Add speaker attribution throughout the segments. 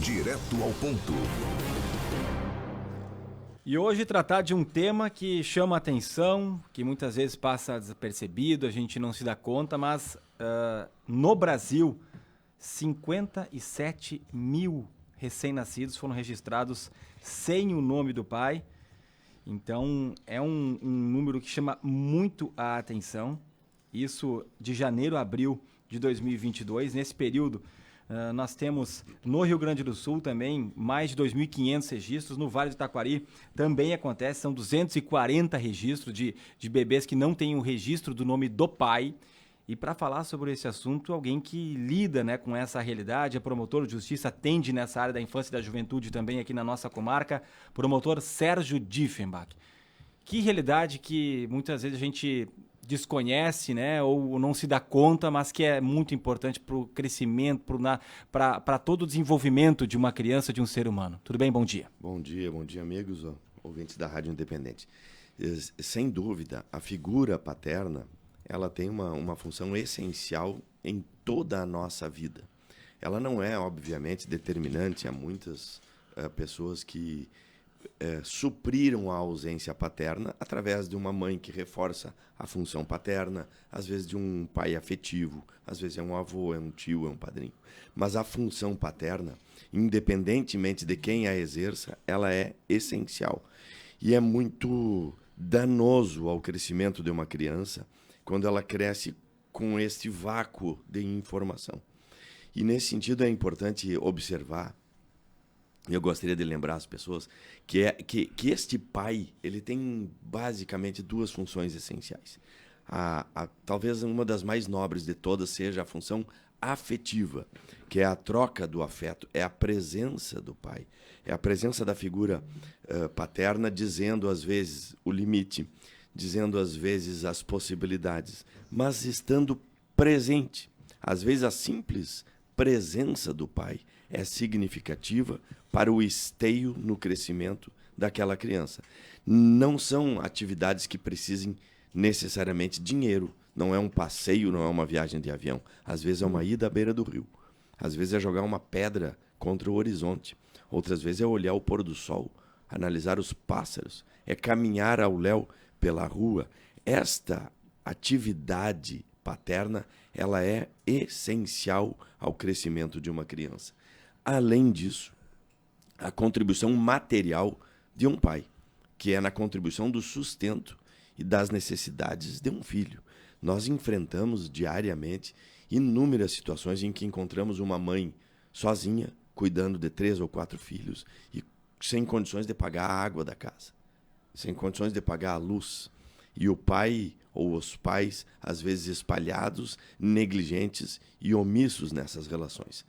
Speaker 1: Direto ao ponto.
Speaker 2: E hoje tratar de um tema que chama atenção, que muitas vezes passa desapercebido, a gente não se dá conta, mas no Brasil, 57 mil recém-nascidos foram registrados sem o nome do pai. Então, é um número que chama muito a atenção. Isso de janeiro a abril de 2022. Nesse período, nós temos no Rio Grande do Sul também mais de 2.500 registros. No Vale do Taquari também acontece, são 240 registros de bebês que não têm o registro do nome do pai. E para falar sobre esse assunto, alguém que lida, né, com essa realidade, é promotor de justiça, atende nessa área da infância e da juventude também aqui na nossa comarca, promotor Sérgio Diefenbach. Que realidade que muitas vezes a gente desconhece, né, ou não se dá conta, mas que é muito importante para o crescimento, para todo o desenvolvimento de uma criança, de um ser humano. Tudo bem? Bom dia.
Speaker 3: Bom dia, amigos, ouvintes da Rádio Independente. Sem dúvida, a figura paterna, ela tem uma função essencial em toda a nossa vida. Ela não é, obviamente, determinante. Há muitas pessoas que supriram a ausência paterna através de uma mãe que reforça a função paterna, às vezes de um pai afetivo, às vezes é um avô, é um tio, é um padrinho. Mas a função paterna, independentemente de quem a exerça, ela é essencial. E é muito danoso ao crescimento de uma criança quando ela cresce com este vácuo de informação. E nesse sentido é importante observar, eu gostaria de lembrar as pessoas, que este pai ele tem basicamente duas funções essenciais. Talvez uma das mais nobres de todas seja a função afetiva, que é a troca do afeto, é a presença do pai, é a presença da figura paterna dizendo às vezes o limite, dizendo às vezes as possibilidades, mas estando presente. Às vezes a simples presença do pai é significativa para o esteio no crescimento daquela criança. Não são atividades que precisem necessariamente dinheiro, não é um passeio, não é uma viagem de avião. Às vezes é uma ida à beira do rio, às vezes é jogar uma pedra contra o horizonte, outras vezes é olhar o pôr do sol, analisar os pássaros, é caminhar ao léu pela rua. Esta atividade paterna, ela é essencial ao crescimento de uma criança. Além disso, a contribuição material de um pai, que é na contribuição do sustento e das necessidades de um filho. Nós enfrentamos diariamente inúmeras situações em que encontramos uma mãe sozinha, cuidando de 3 ou 4 filhos e sem condições de pagar a água da casa, sem condições de pagar a luz. E o pai ou os pais, às vezes espalhados, negligentes e omissos nessas relações.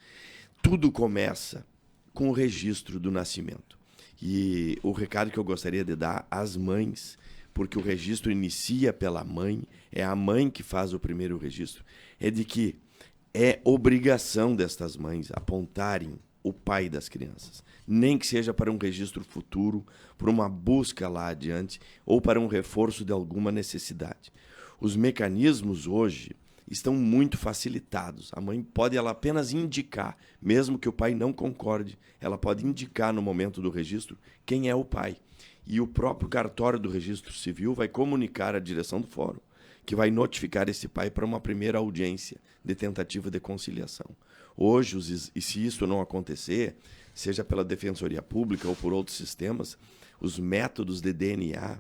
Speaker 3: Tudo começa com o registro do nascimento. E o recado que eu gostaria de dar às mães, porque o registro inicia pela mãe, é a mãe que faz o primeiro registro, é de que é obrigação destas mães apontarem o pai das crianças, nem que seja para um registro futuro, para uma busca lá adiante ou para um reforço de alguma necessidade. Os mecanismos hoje estão muito facilitados. A mãe pode ela apenas indicar, mesmo que o pai não concorde, ela pode indicar no momento do registro quem é o pai. E o próprio cartório do registro civil vai comunicar à direção do fórum, que vai notificar esse pai para uma primeira audiência de tentativa de conciliação. Hoje, e se isso não acontecer, seja pela Defensoria Pública ou por outros sistemas, os métodos de DNA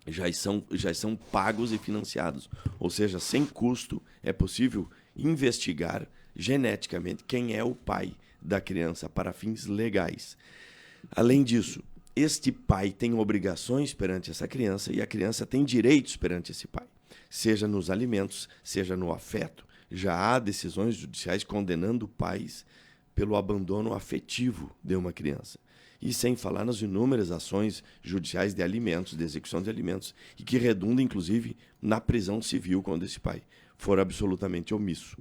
Speaker 3: já são pagos e financiados. Ou seja, sem custo é possível investigar geneticamente quem é o pai da criança para fins legais. Além disso, este pai tem obrigações perante essa criança e a criança tem direitos perante esse pai, seja nos alimentos, seja no afeto. Já há decisões judiciais condenando pais pelo abandono afetivo de uma criança. E sem falar nas inúmeras ações judiciais de alimentos, de execução de alimentos, e que redundam, inclusive, na prisão civil quando esse pai for absolutamente omisso.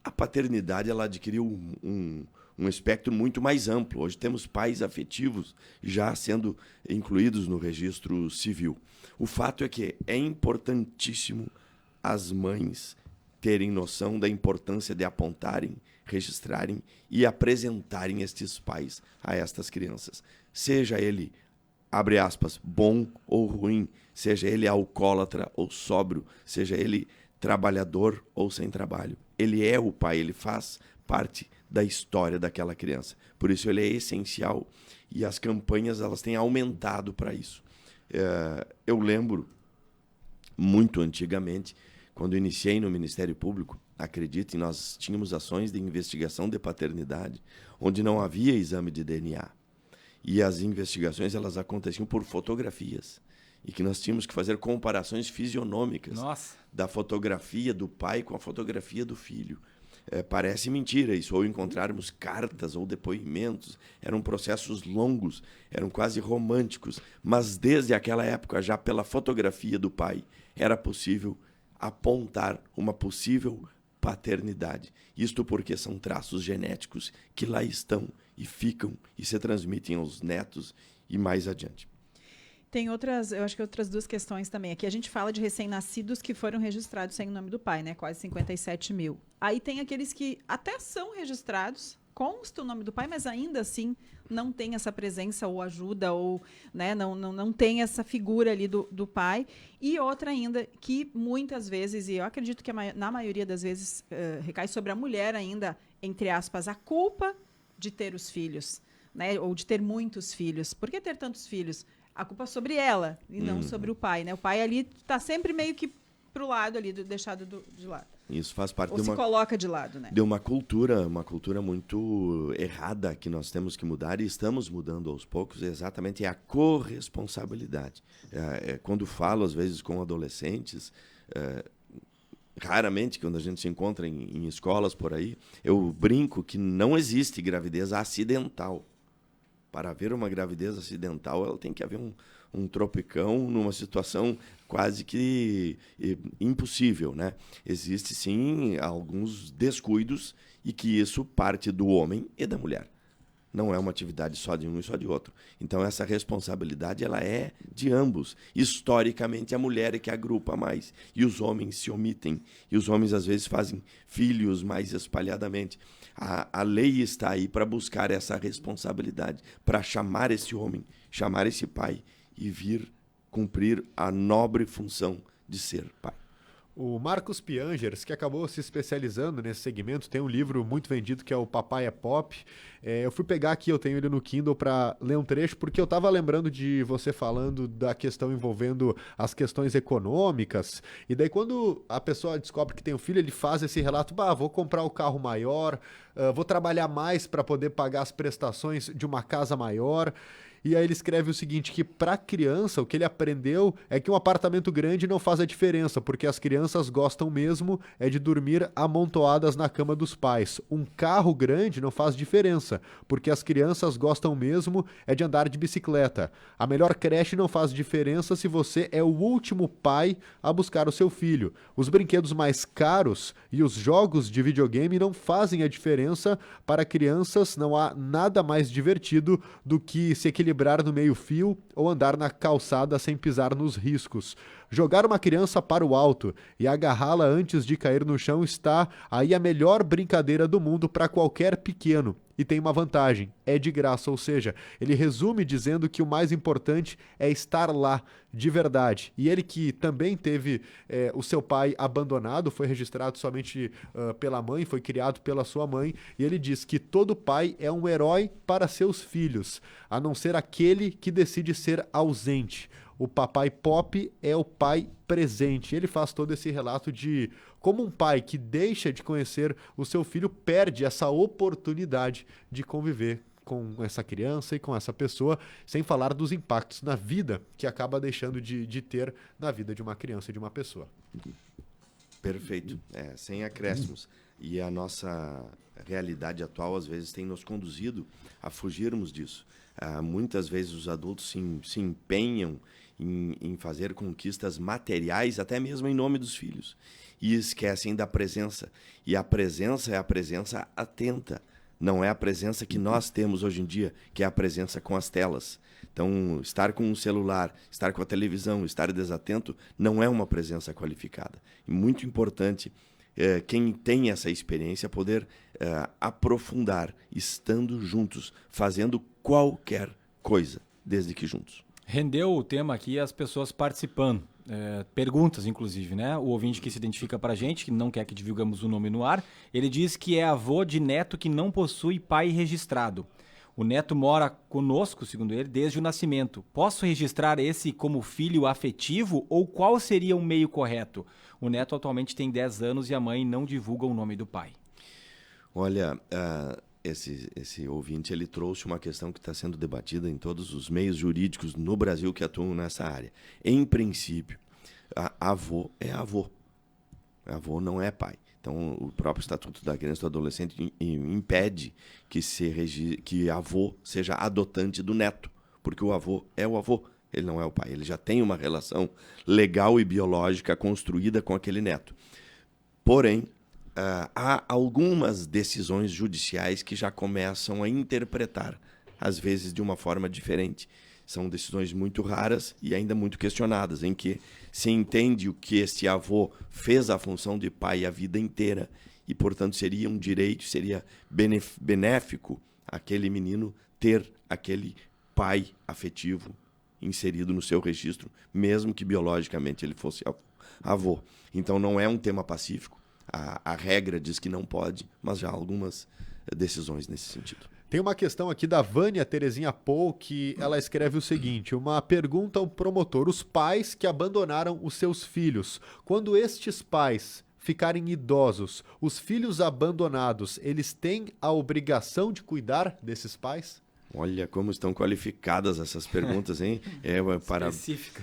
Speaker 3: A paternidade ela adquiriu um espectro muito mais amplo. Hoje temos pais afetivos já sendo incluídos no registro civil. O fato é que é importantíssimo as mães terem noção da importância de apontarem, registrarem e apresentarem estes pais a estas crianças. Seja ele, abre aspas, bom ou ruim, seja ele alcoólatra ou sóbrio, seja ele trabalhador ou sem trabalho. Ele é o pai, ele faz parte da história daquela criança. Por isso ele é essencial e as campanhas elas têm aumentado para isso. Eu lembro, muito antigamente, quando iniciei no Ministério Público, acreditem, nós tínhamos ações de investigação de paternidade, onde não havia exame de DNA. E as investigações elas aconteciam por fotografias. E que nós tínhamos que fazer comparações fisionômicas da fotografia do pai com a fotografia do filho. Parece mentira isso, ou encontrarmos cartas ou depoimentos. Eram processos longos, eram quase românticos. Mas desde aquela época, já pela fotografia do pai, era possível apontar uma possível paternidade. Isto porque são traços genéticos que lá estão e ficam e se transmitem aos netos e mais adiante.
Speaker 1: Tem outras, eu acho que outras duas questões também. Aqui a gente fala de recém-nascidos que foram registrados sem o nome do pai, né? Quase 57 mil. Aí tem aqueles que até são registrados, consta o nome do pai, mas ainda assim não tem essa presença ou ajuda, ou né, não tem essa figura ali do pai. E outra ainda, que muitas vezes, e eu acredito que na maioria das vezes recai sobre a mulher ainda, entre aspas, a culpa de ter os filhos, né? Ou de ter muitos filhos. Por que ter tantos filhos? A culpa é sobre ela e não sobre o pai, né? O pai ali está sempre meio que pro lado ali, deixado de lado.
Speaker 3: Isso faz parte
Speaker 1: Ou se coloca de lado, né?
Speaker 3: De uma cultura muito errada que nós temos que mudar e estamos mudando aos poucos, exatamente é a corresponsabilidade. Quando falo, às vezes, com adolescentes, raramente, quando a gente se encontra em escolas por aí, eu brinco que não existe gravidez acidental. Para haver uma gravidez acidental, ela tem que haver um tropicão numa situação quase que impossível, né? Existe, sim, alguns descuidos e que isso parte do homem e da mulher. Não é uma atividade só de um e só de outro. Então, essa responsabilidade ela é de ambos. Historicamente, a mulher é que agrupa mais. E os homens se omitem. E os homens, às vezes, fazem filhos mais espalhadamente. A lei está aí para buscar essa responsabilidade, para chamar esse homem, chamar esse pai e vir cumprir a nobre função de ser pai.
Speaker 4: O Marcos Piangers, que acabou se especializando nesse segmento, tem um livro muito vendido que é o Papai é Pop. Eu fui pegar aqui, eu tenho ele no Kindle para ler um trecho, porque eu estava lembrando de você falando da questão envolvendo as questões econômicas. E daí quando a pessoa descobre que tem um filho, ele faz esse relato, vou comprar o carro maior, vou trabalhar mais para poder pagar as prestações de uma casa maior. E aí ele escreve o seguinte, que para a criança, o que ele aprendeu é que um apartamento grande não faz a diferença, porque as crianças gostam mesmo de dormir amontoadas na cama dos pais. Um carro grande não faz diferença, porque as crianças gostam mesmo de andar de bicicleta. A melhor creche não faz diferença se você é o último pai a buscar o seu filho. Os brinquedos mais caros e os jogos de videogame não fazem a diferença. Para crianças não há nada mais divertido do que se equilibrar no meio-fio ou andar na calçada sem pisar nos riscos. Jogar uma criança para o alto e agarrá-la antes de cair no chão está aí a melhor brincadeira do mundo para qualquer pequeno. E tem uma vantagem, é de graça, ou seja, ele resume dizendo que o mais importante é estar lá, de verdade. E ele que também teve o seu pai abandonado, foi registrado somente pela mãe, foi criado pela sua mãe, e ele diz que todo pai é um herói para seus filhos, a não ser aquele que decide ser ausente. O papai pop é o pai presente. Ele faz todo esse relato de como um pai que deixa de conhecer o seu filho perde essa oportunidade de conviver com essa criança e com essa pessoa, sem falar dos impactos na vida que acaba deixando de ter na vida de uma criança e de uma pessoa.
Speaker 3: Perfeito. Sem acréscimos. E a nossa realidade atual, às vezes, tem nos conduzido a fugirmos disso. Muitas vezes os adultos se empenham em fazer conquistas materiais, até mesmo em nome dos filhos, e esquecem da presença. E a presença é a presença atenta, não é a presença que nós temos hoje em dia, que é a presença com as telas. Então, estar com um celular, estar com a televisão, estar desatento, não é uma presença qualificada. E muito importante quem tem essa experiência poder aprofundar, estando juntos, fazendo qualquer coisa, desde que juntos.
Speaker 2: Rendeu o tema aqui as pessoas participando. Perguntas, inclusive, né? O ouvinte que se identifica pra gente, que não quer que divulgamos o nome no ar, ele diz que é avô de neto que não possui pai registrado. O neto mora conosco, segundo ele, desde o nascimento. Posso registrar esse como filho afetivo ou qual seria o meio correto? O neto atualmente tem 10 anos e a mãe não divulga o nome do pai.
Speaker 3: Olha, esse ouvinte ele trouxe uma questão que está sendo debatida em todos os meios jurídicos no Brasil que atuam nessa área. Em princípio, avô é avô. Avô não é pai. Então, o próprio Estatuto da Criança e do Adolescente impede que avô seja adotante do neto, porque o avô é o avô, ele não é o pai. Ele já tem uma relação legal e biológica construída com aquele neto. Porém, há algumas decisões judiciais que já começam a interpretar, às vezes de uma forma diferente. São decisões muito raras e ainda muito questionadas, em que se entende o que este avô fez a função de pai a vida inteira e, portanto, seria um direito, seria benéfico aquele menino ter aquele pai afetivo inserido no seu registro, mesmo que biologicamente ele fosse avô. Então, não é um tema pacífico. A regra diz que não pode, mas já há algumas decisões nesse sentido.
Speaker 4: Tem uma questão aqui da Vânia Terezinha Pou, que ela escreve o seguinte: uma pergunta ao promotor. Os pais que abandonaram os seus filhos, quando estes pais ficarem idosos, os filhos abandonados, eles têm a obrigação de cuidar desses pais?
Speaker 3: Olha como estão qualificadas essas perguntas, hein?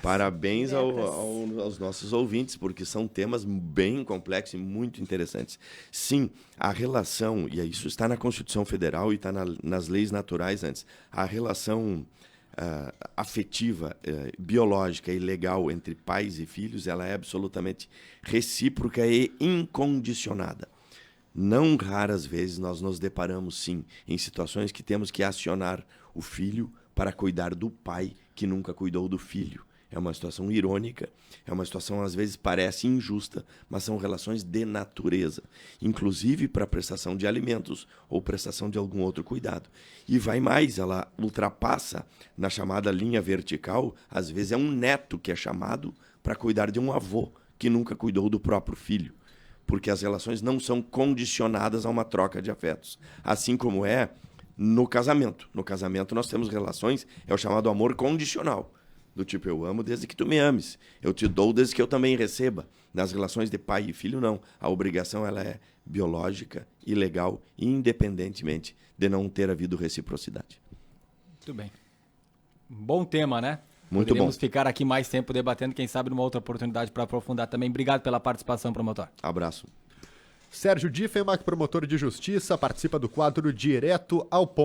Speaker 3: Parabéns aos nossos ouvintes, porque são temas bem complexos e muito interessantes. Sim, a relação, e isso está na Constituição Federal e está nas leis naturais antes, a relação afetiva, biológica e legal entre pais e filhos, ela é absolutamente recíproca e incondicionada. Não raras vezes nós nos deparamos, sim, em situações que temos que acionar o filho para cuidar do pai que nunca cuidou do filho. É uma situação irônica, é uma situação às vezes parece injusta, mas são relações de natureza, inclusive para prestação de alimentos ou prestação de algum outro cuidado. E vai mais, ela ultrapassa na chamada linha vertical, às vezes é um neto que é chamado para cuidar de um avô que nunca cuidou do próprio filho. Porque as relações não são condicionadas a uma troca de afetos. Assim como é no casamento. No casamento nós temos relações, é o chamado amor condicional. Do tipo, eu amo desde que tu me ames. Eu te dou desde que eu também receba. Nas relações de pai e filho, não. A obrigação ela é biológica e legal, independentemente de não ter havido reciprocidade.
Speaker 2: Muito bem. Bom tema, né?
Speaker 3: Muito
Speaker 2: Poderíamos
Speaker 3: bom.
Speaker 2: ficar aqui mais tempo debatendo, quem sabe numa outra oportunidade para aprofundar também. Obrigado pela participação, promotor.
Speaker 3: Abraço.
Speaker 4: Sérgio Diffenbach, promotor de justiça, participa do quadro Direto ao Ponto.